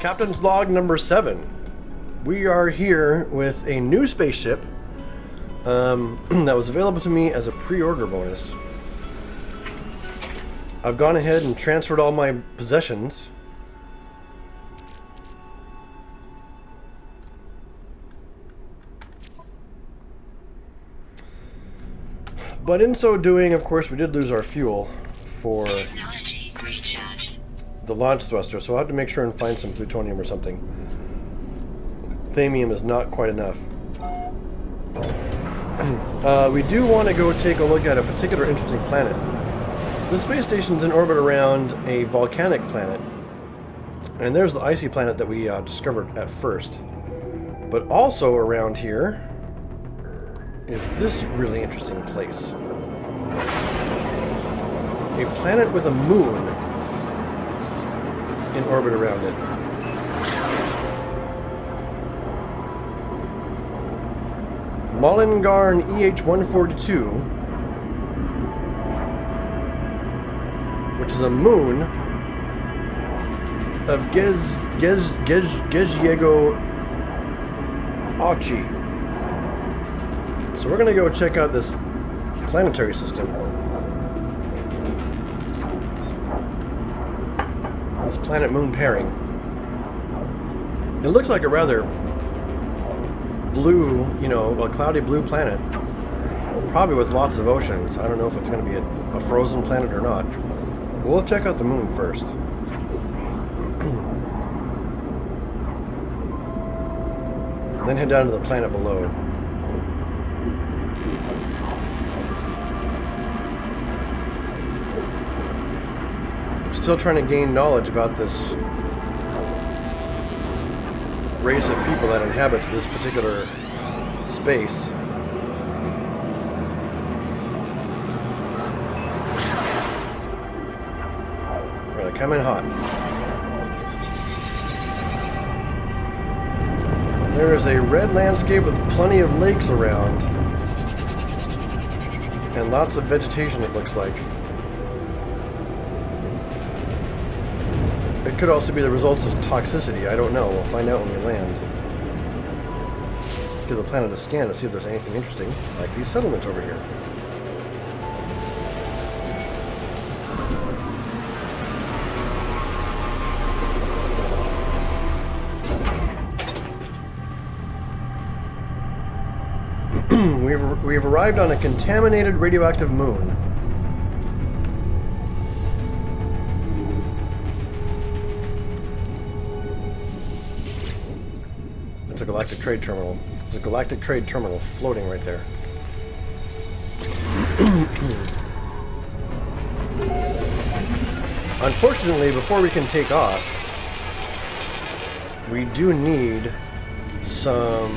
Captain's log number 7. We are here with a new spaceship that was available to me as a pre-order bonus. I've gone ahead and transferred all my possessions. But in so doing, of course, we did lose our fuel for the launch thruster, so I'll have to make sure and find some plutonium or something. Thamium is not quite enough. We do want to go take a look at a particular interesting planet. The space station's in orbit around a volcanic planet, and there's the icy planet that we discovered at first. But also around here is this really interesting place. A planet with a moon in orbit around it. Mullingarn EH-142, which is a moon of Gezdiego Achi. So we're going to go check out this planetary system. This planet-moon pairing. It looks like a rather blue, a cloudy blue planet. Probably with lots of oceans. I don't know if it's going to be a frozen planet or not. We'll check out the moon first. Then head down to the planet below. Still trying to gain knowledge about this race of people that inhabits this particular space. We're gonna come in hot. There is a red landscape with plenty of lakes around and lots of vegetation, it looks like. It could also be the results of toxicity. I don't know. We'll find out when we land. Give the planet a scan to see if there's anything interesting, like these settlements over here. We've arrived on a contaminated radioactive moon. It's a galactic trade terminal. There's a galactic trade terminal floating right there. Unfortunately, before we can take off, we do need some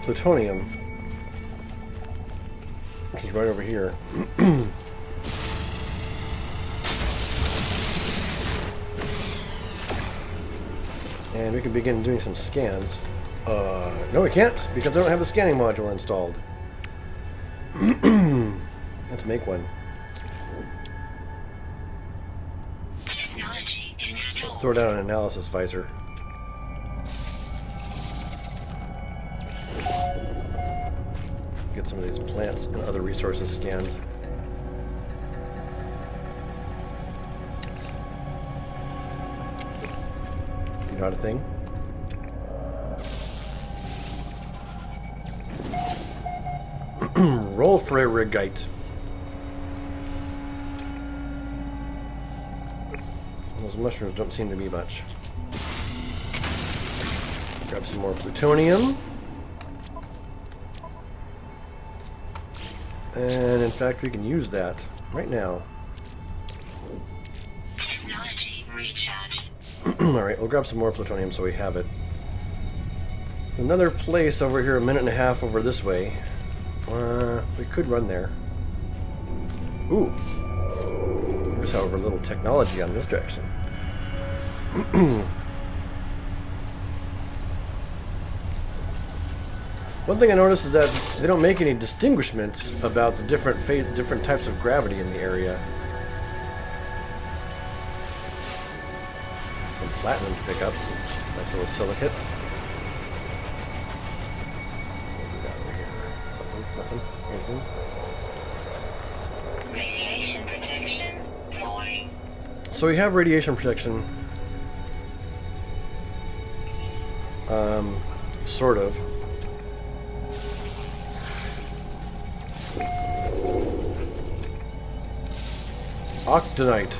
plutonium, which is right over here. And we can begin doing some scans. No, we can't, because I don't have the scanning module installed. Let's make one. Throw down an analysis visor. Get some of these plants and other resources scanned. Not a thing. Roll for a rigite. Those mushrooms don't seem to be much. Grab some more plutonium. And in fact, we can use that right now. Technology recharge. Alright, we'll grab some more plutonium so we have it. There's another place over here, a minute and a half over this way. We could run there. Ooh. There's, however, a little technology on this direction. One thing I noticed is that they don't make any distinguishments about the different types of gravity in the area. platinum to pick up. Nice little silicate. What do we got over here? Something? Nothing? Anything? Radiation protection falling. So we have radiation protection. Sort of. Octonite.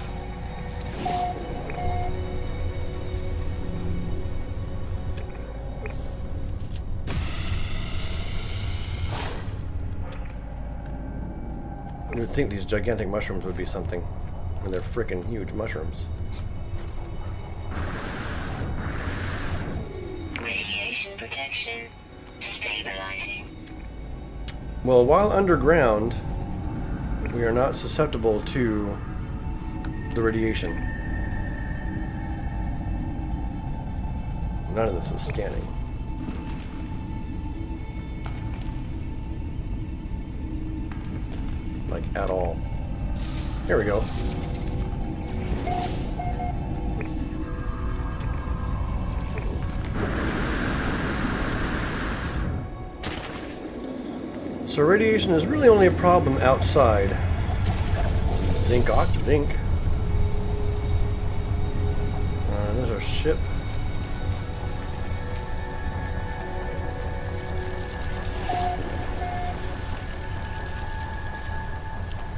You would think these gigantic mushrooms would be something, and they're frickin' huge mushrooms. Radiation protection stabilizing. Well, while underground, we are not susceptible to the radiation. None of this is scanning. Like, at all. Here we go. So radiation is really only a problem outside. Some zinc, zinc. There's our ship.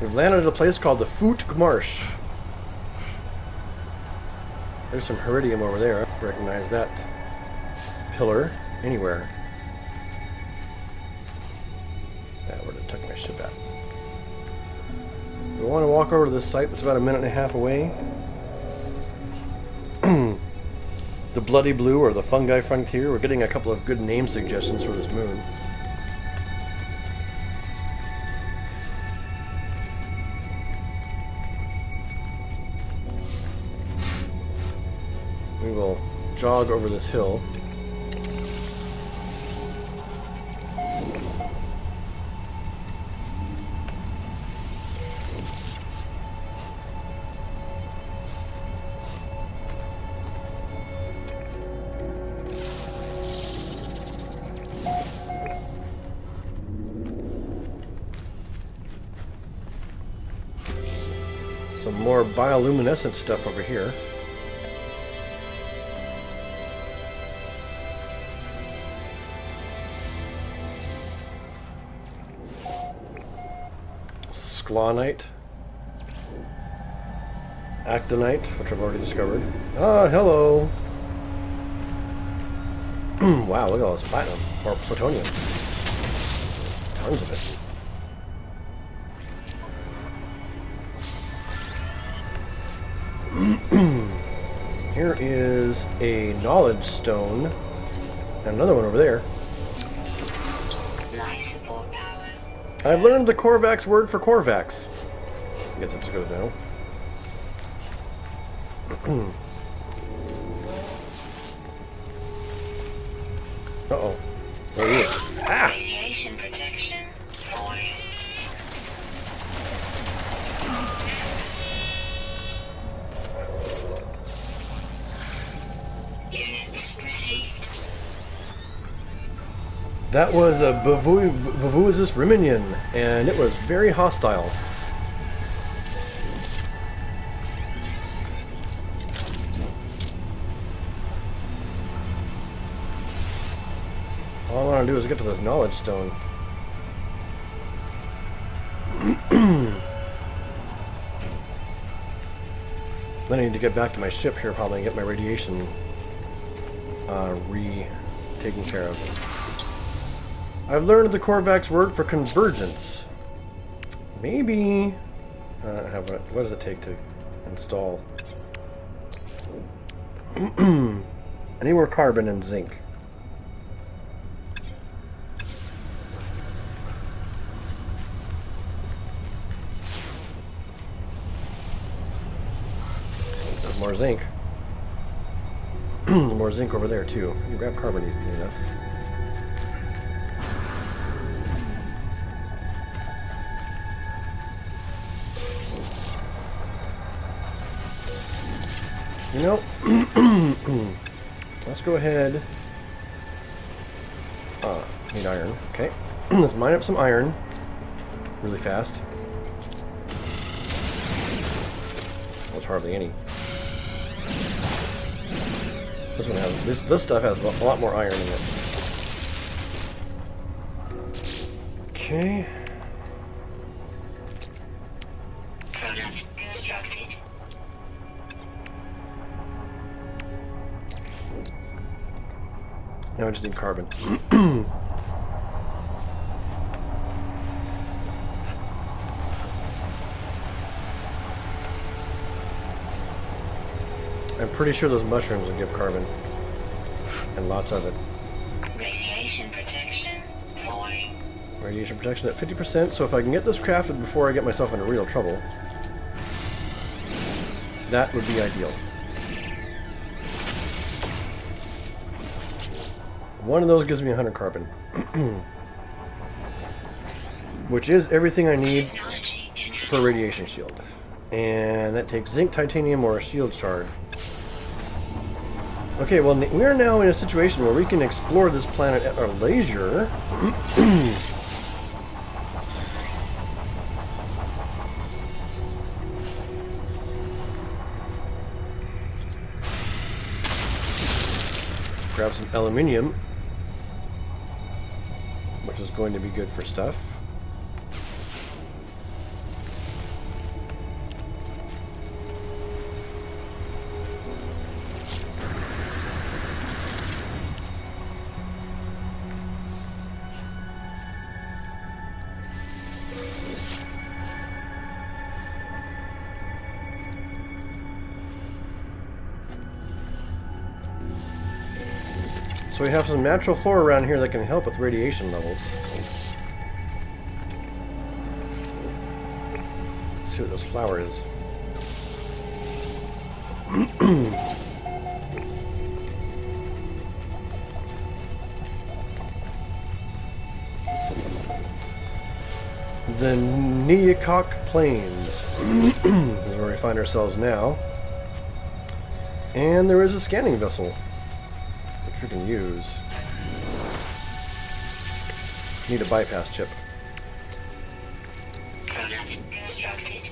We've landed at a place called the Foot Marsh. There's some iridium over there. I recognize that pillar anywhere. Where did I tuck my ship at? We want to walk over to this site that's about a minute and a half away. The Bloody Blue or the Fungi Frontier. We're getting a couple of good name suggestions for this moon. We will jog over this hill. Some more bioluminescent stuff over here. Sclonite. Actinite, which I've already discovered. Ah, hello! Wow, look at all this platinum. Or plutonium. Tons of it. Here is a knowledge stone. And another one over there. Life support power. I've learned the Korvax word for Korvax. I guess it's good to know. Uh-oh. There he is. Ah! Radiation protection falling. Units received. That was a Bavuizus Riminian, and it was very hostile. All I want to do is get to this knowledge stone. Then I need to get back to my ship here probably and get my radiation taken care of. I've learned the Korvax word for convergence. Maybe... what does it take to install? I need more carbon and zinc. There's more zinc. More zinc over there too. You can grab carbon easily enough. You know, let's go ahead. Need iron. Okay. Let's mine up some iron really fast. There's hardly any. This one has this stuff has a lot more iron in it. Okay. Product constructed. Now I just need carbon. I'm pretty sure those mushrooms will give carbon. And lots of it. Radiation protection falling. Radiation protection at 50%, so if I can get this crafted before I get myself into real trouble, that would be ideal. One of those gives me 100 carbon. Which is everything I need Technology for a radiation shield. And that takes zinc, titanium, or a shield shard. Okay, well, we are now in a situation where we can explore this planet at our leisure. Grab some aluminium, which is going to be good for stuff. So we have some natural flora around here that can help with radiation levels. Let's see what this flower is. The Neocock Plains is where we find ourselves now. And there is a scanning vessel we can use. Need a bypass chip. Product constructed.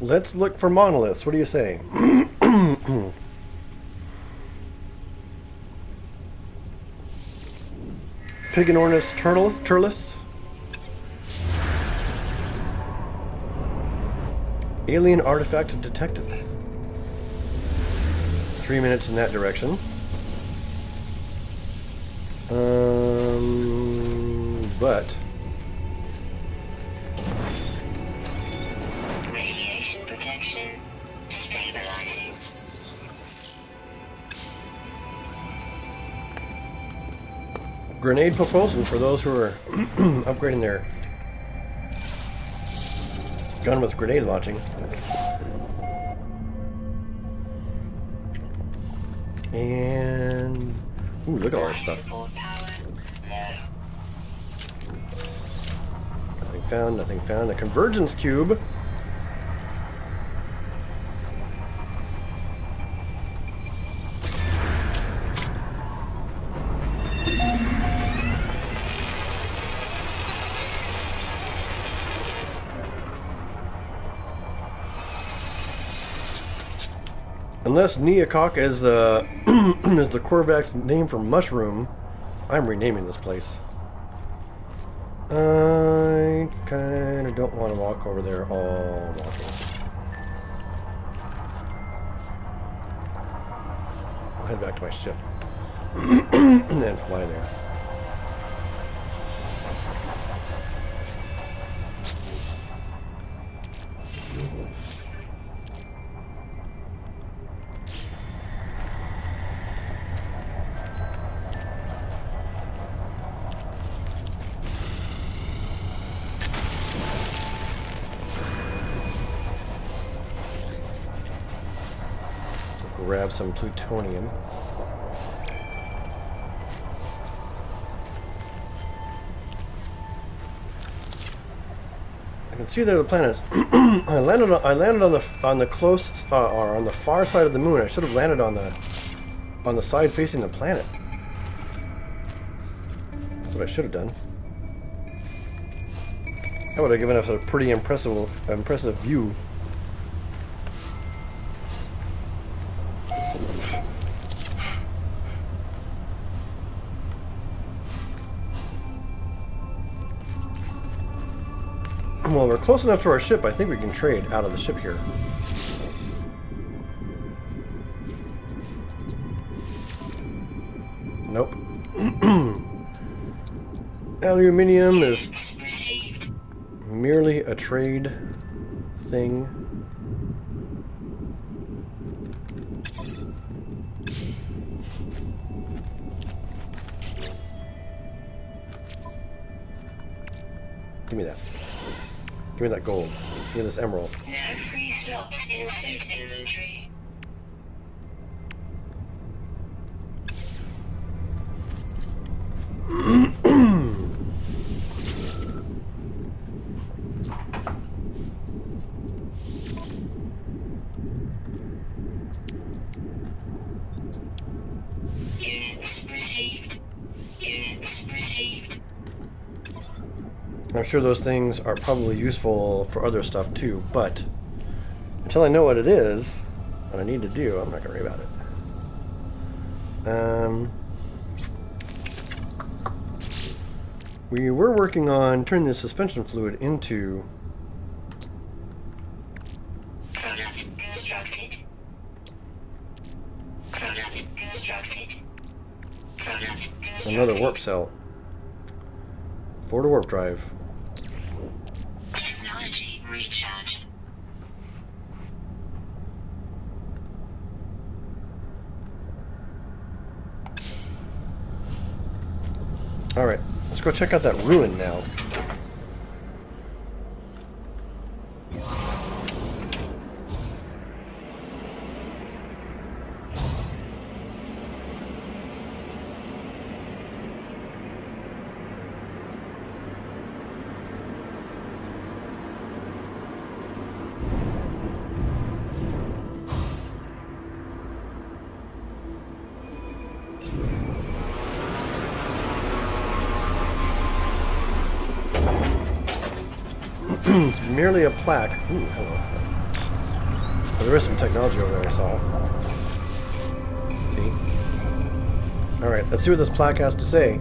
Let's look for monoliths. What do you say? Pigonornis turles. Alien artifact detected. 3 minutes in that direction. But Radiation protection stabilizing. grenade propulsion for those who are upgrading their gun with grenade launching. And ooh, look at all our Life stuff. support power low. Nothing found, nothing found. A convergence cube. Unless Neocock is the is the Korvac's name for mushroom, I'm renaming this place. I kind of don't want to walk over there all walking. I'll head back to my ship and then fly there. Grab some plutonium. can see there are the planets. I landed on the close or on the far side of the moon. I should have landed on the side facing the planet. That's what I should have done. That would have given us a pretty impressive view. Well, we're close enough to our ship. I think we can trade out of the ship here. Nope. Aluminium is merely a trade thing. Give me that. Give me that gold. Give me this emerald. No free slots in suit inventory. Units received. Units received. I'm sure those things are probably useful for other stuff too, but until I know what it is, what I need to do, I'm not going to worry about it. We were working on turning the suspension fluid into... Product constructed. Product constructed. Product constructed. another warp cell. Forward to warp drive. Technology recharge. Alright, let's go check out that ruin now. It's merely a plaque. Ooh, hello. Oh, there is some technology over there I saw. See? Alright, let's see what this plaque has to say.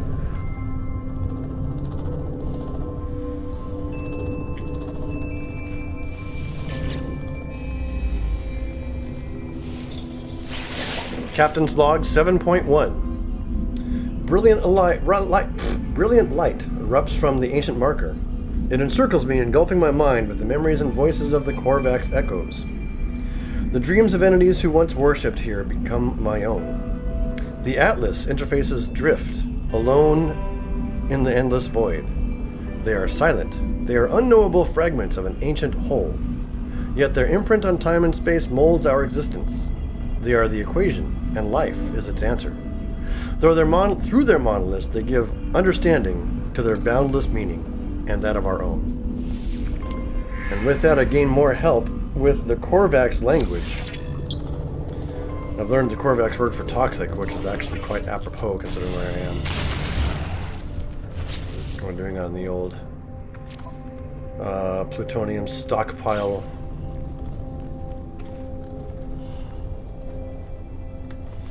Captain's Log 7.1. Brilliant light erupts from the ancient marker. It encircles me, engulfing my mind with the memories and voices of the Korvax echoes. The dreams of entities who once worshipped here become my own. The Atlas interfaces drift, alone in the endless void. They are silent. They are unknowable fragments of an ancient whole. Yet their imprint on time and space molds our existence. They are the equation, and life is its answer. Through their monoliths, they give understanding to their boundless meaning, and that of our own. And with that, I gain more help with the Korvax language. I've learned the Korvax word for toxic, which is actually quite apropos considering where I am. What I'm doing on the old plutonium stockpile.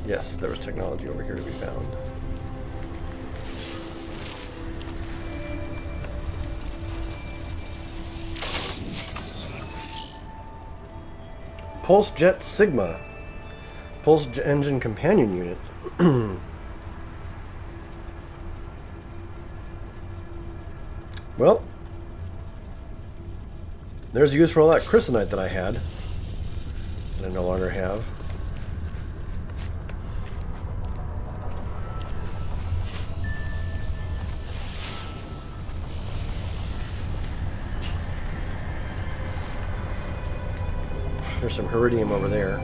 Yes, there was technology over here to be found. Pulse Jet Sigma. Pulse Engine Companion Unit. Well, there's a use for all that crystalite that I had. That I no longer have. There's some Iridium over there.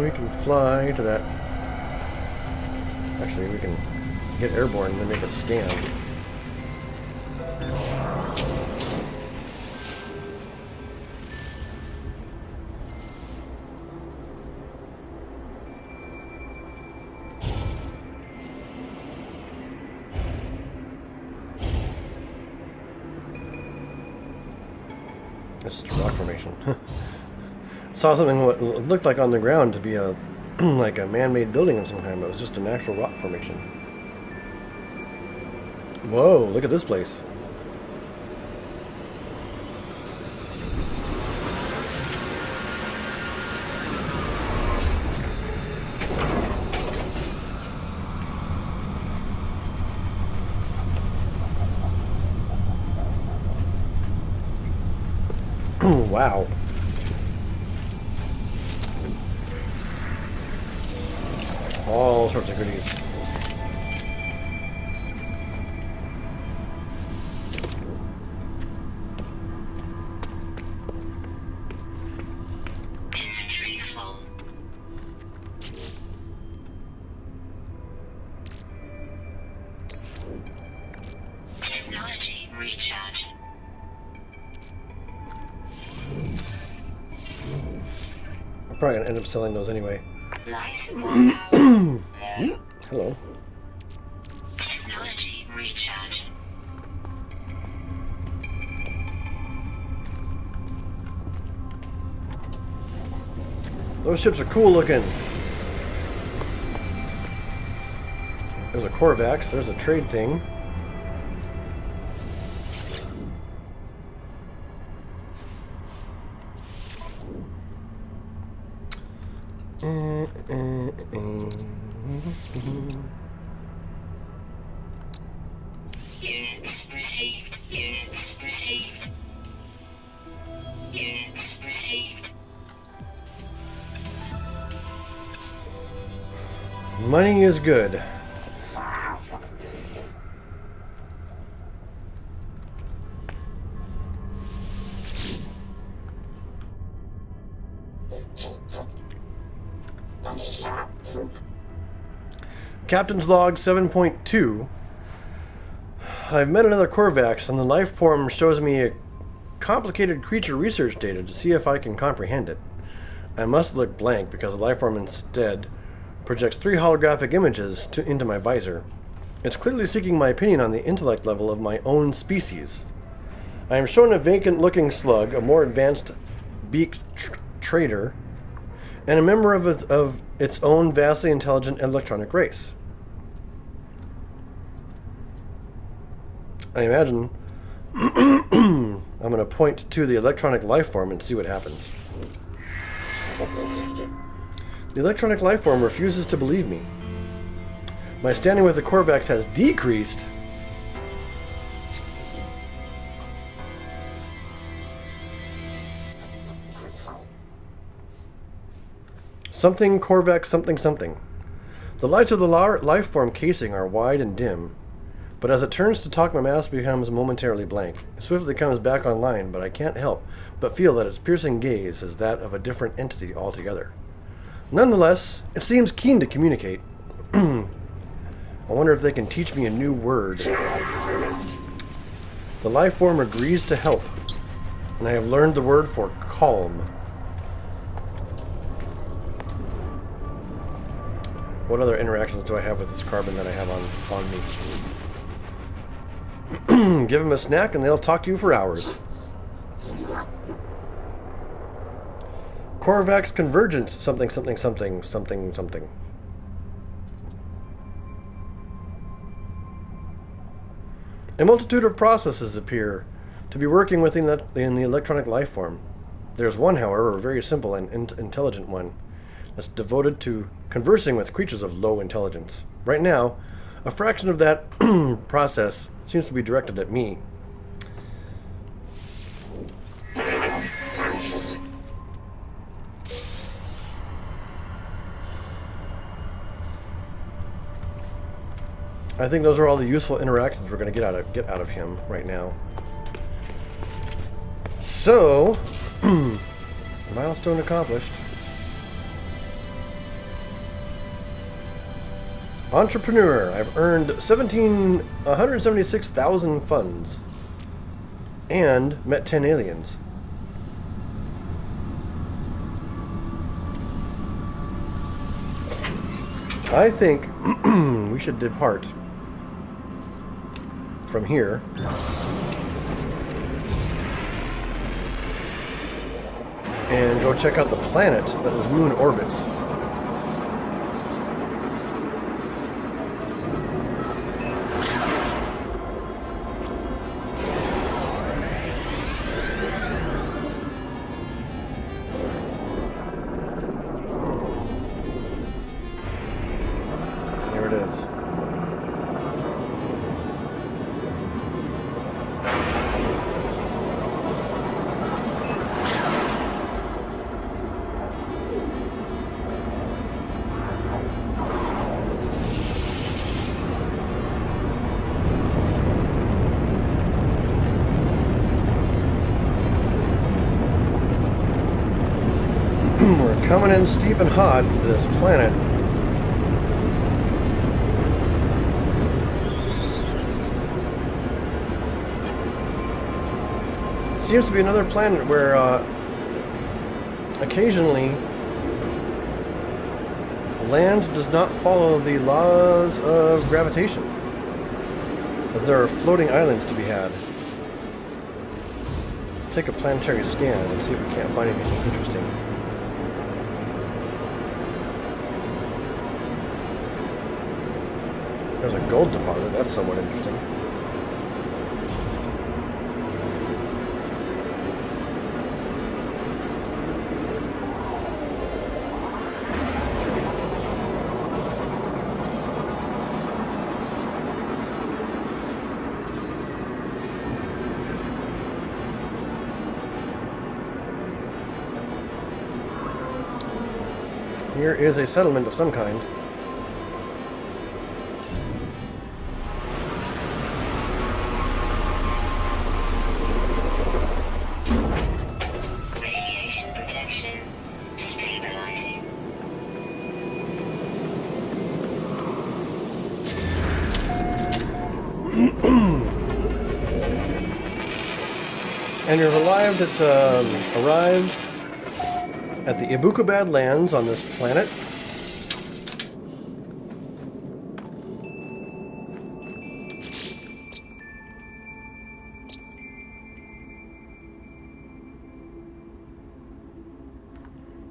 We can fly to that. Actually, we can get airborne and then make a scan. It's just a rock formation. Saw something what looked like on the ground to be a like a man-made building of some kind, but it was just a natural rock formation. Whoa, look at this place. Wow. All sorts of goodies. Inventory full. Technology recharge. I'm probably gonna end up selling those anyway. Light more power. Low. Hello. Technology recharge. Those ships are cool looking. There's a Corvax, there's a trade thing. Units received. Units received. Units received. Money is good. Captain's Log 7.2. I've met another Corvax, and the life form shows me a complicated creature research data to see if I can comprehend it. I must look blank because the life form instead projects 3 holographic images into my visor. It's clearly seeking my opinion on the intellect level of my own species. I am shown a vacant-looking slug, a more advanced beaked trader, and a member of its own vastly intelligent electronic race. I imagine I'm going to point to the electronic life form and see what happens. The electronic life form refuses to believe me. My standing with the Corvax has decreased. Something Corvax something something. The lights of the life form casing are wide and dim, but as it turns to talk, my mask becomes momentarily blank. It swiftly comes back online, but I can't help but feel that its piercing gaze is that of a different entity altogether. Nonetheless, it seems keen to communicate. I wonder if they can teach me a new word. The life form agrees to help, and I have learned the word for calm. What other interactions do I have with this carbon that I have on me? Give them a snack and they'll talk to you for hours. Corvax convergence something something something something something. A multitude of processes appear to be working within in the electronic life form. There's one, however, a very simple and intelligent one that's devoted to conversing with creatures of low intelligence. Right now, a fraction of that process seems to be directed at me. I think those are all the useful interactions we're going to get out of him right now. So, milestone accomplished. Entrepreneur. I've earned 176,000 funds and met 10 aliens. I think we should depart from here and go check out the planet that is moon orbits. Here it is. We're coming in steep and hot to this planet. Seems to be another planet where occasionally land does not follow the laws of gravitation, as there are floating islands to be had. Let's take a planetary scan and see if we can't find anything interesting. There's a gold deposit. That's somewhat interesting. Here is a settlement of some kind. Radiation protection stabilizing. And you've arrived at the Ibukabad lands on this planet.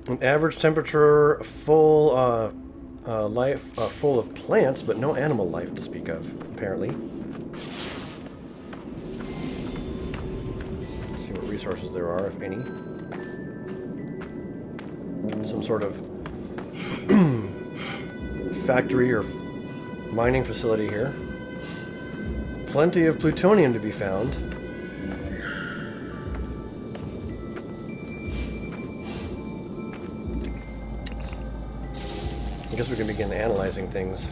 An average temperature, full full of plants, but no animal life to speak of, apparently. Let's see what resources there are, if any. Some sort of factory or mining facility here. Plenty of plutonium to be found. I guess we can begin analyzing things.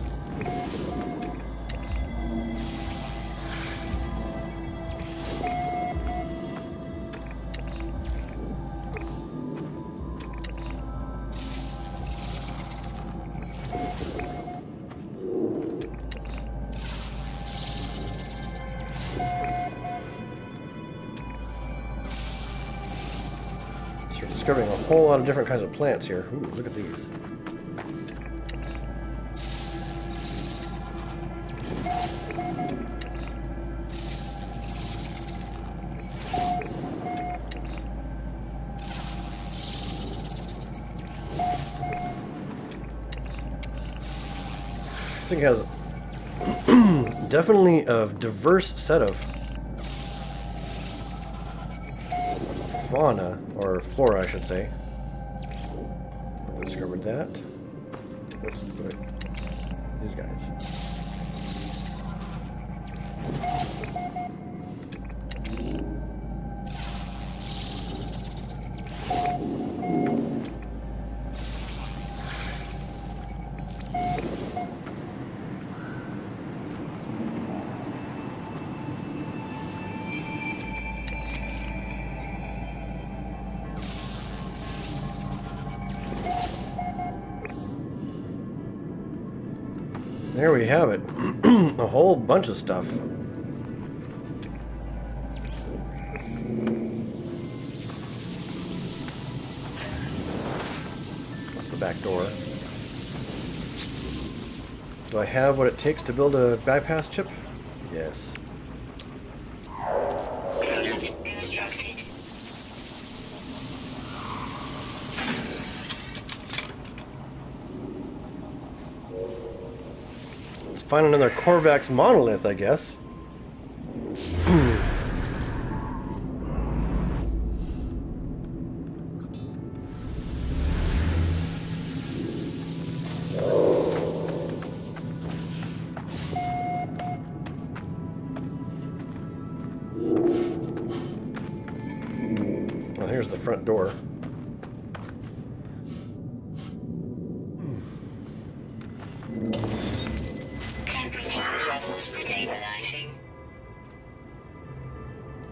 So we're discovering a whole lot of different kinds of plants here. Ooh, look at these. This thing has definitely a diverse set of fauna, or flora, I should say. I discovered that. Let's put these guys. There we have it. A whole bunch of stuff. That's the back door. Do I have what it takes to build a bypass chip? Yes. Product constructed. find another Korvax monolith, I guess. Well, here's the front door. Temperature levels stabilizing.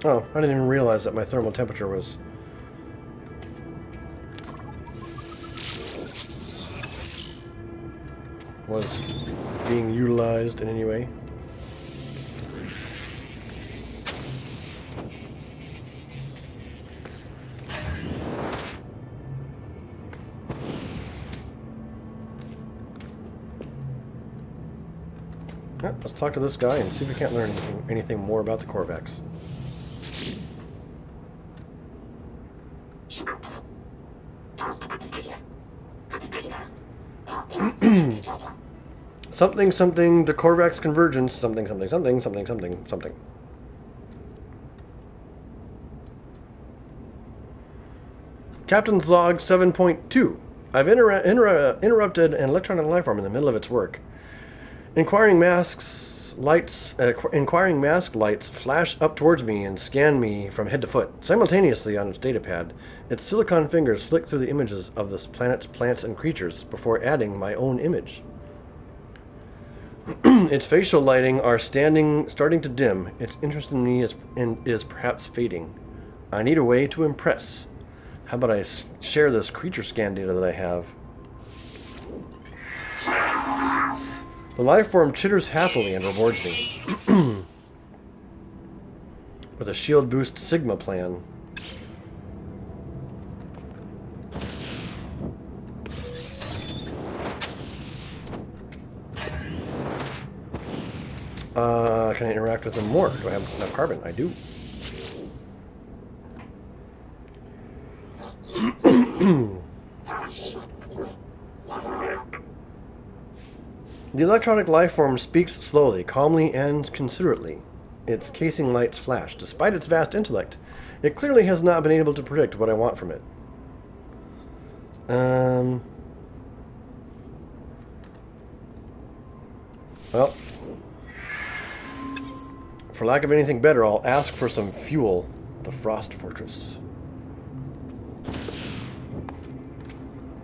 Oh, I didn't even realize that my thermal temperature was... being utilized in any way. Yeah, let's talk to this guy and see if we can't learn anything more about the Korvax. Something, something, the Korvax convergence, something, something, something, something, something, something. Captain's Log 7.2. I've interrupted an electronic life form in the middle of its work. Inquiring mask lights flash up towards me and scan me from head to foot. Simultaneously on its datapad, its silicon fingers flick through the images of this planet's plants and creatures before adding my own image. Its facial lighting are starting to dim. Its interest in me is perhaps fading. I need a way to impress. How about I share this creature scan data that I have? The life form chitters happily and rewards me with a shield boost Sigma plan. Can I interact with them more? Do I have enough carbon? I do. The electronic life form speaks slowly, calmly, and considerately. Its casing lights flash. Despite its vast intellect, it clearly has not been able to predict what I want from it. Well, for lack of anything better, I'll ask for some fuel. The Frost Fortress.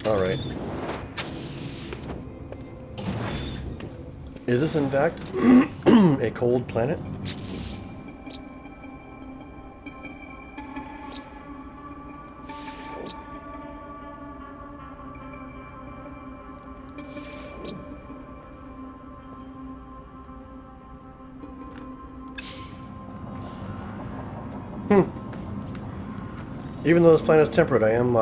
Alright. Is this in fact a cold planet? Even though this planet is temperate, I am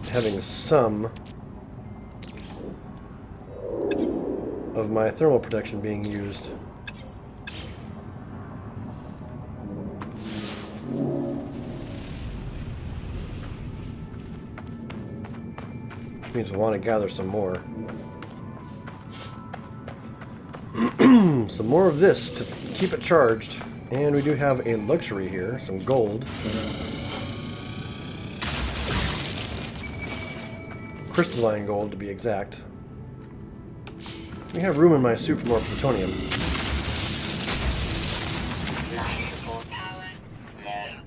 having some of my thermal protection being used. Which means I want to gather some more. Some more of this to keep it charged. And we do have a luxury here, some gold. Crystalline gold, to be exact. We have room in my suit for more plutonium. Life support power low.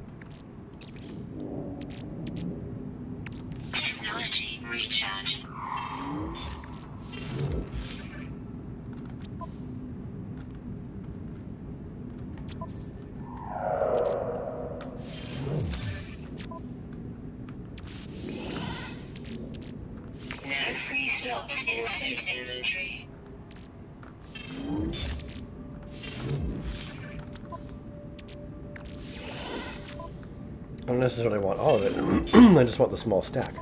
Technology recharge. No free slots in suit inventory. I don't necessarily want all of it. I just want the small stack.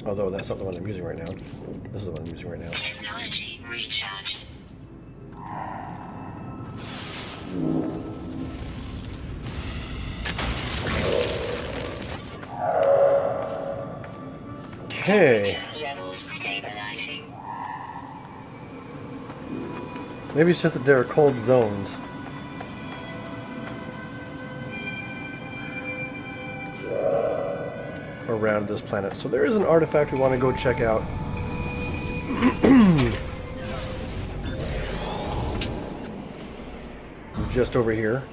Although that's not the one I'm using right now. This is the one I'm using right now. Technology recharge. Okay. Levels stabilizing. Maybe it's just that there are cold zones. Around this planet. So there is an artifact we want to go check out. Just over here.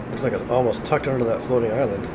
Looks like it's almost tucked under that floating island.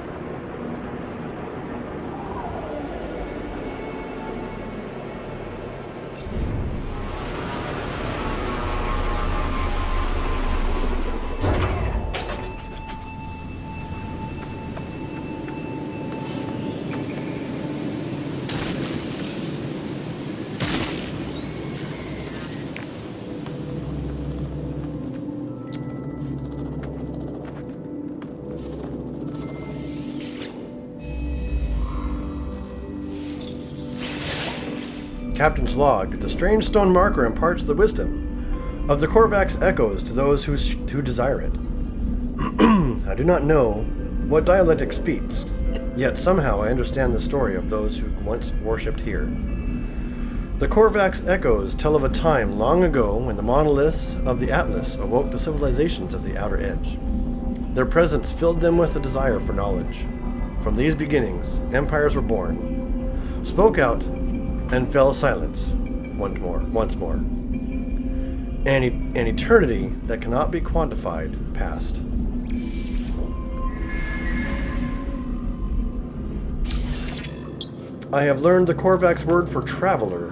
Captain's log. The strange stone marker imparts the wisdom of the Korvax echoes to those who desire it. I do not know what dialect it speaks, yet somehow I understand the story of those who once worshipped here. The Korvax echoes tell of a time long ago when the monoliths of the Atlas awoke the civilizations of the outer edge. Their presence filled them with a desire for knowledge. From these beginnings, empires were born, spoke out, and fell silence once more. An eternity that cannot be quantified passed. I have learned the Korvax word for traveler,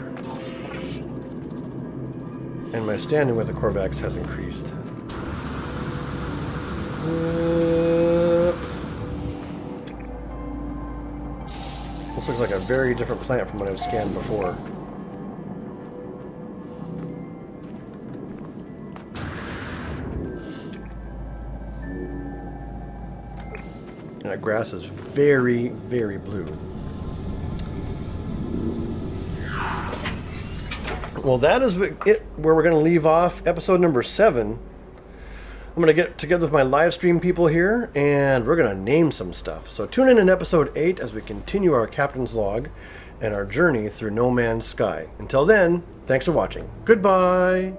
and my standing with the Korvax has increased. This looks like a very different planet from what I've scanned before. And that grass is very, very blue. Well, that is where we're going to leave off episode number 7. I'm going to get together with my live stream people here, and we're going to name some stuff. So tune in episode 8 as we continue our Captain's Log and our journey through No Man's Sky. Until then, thanks for watching. Goodbye!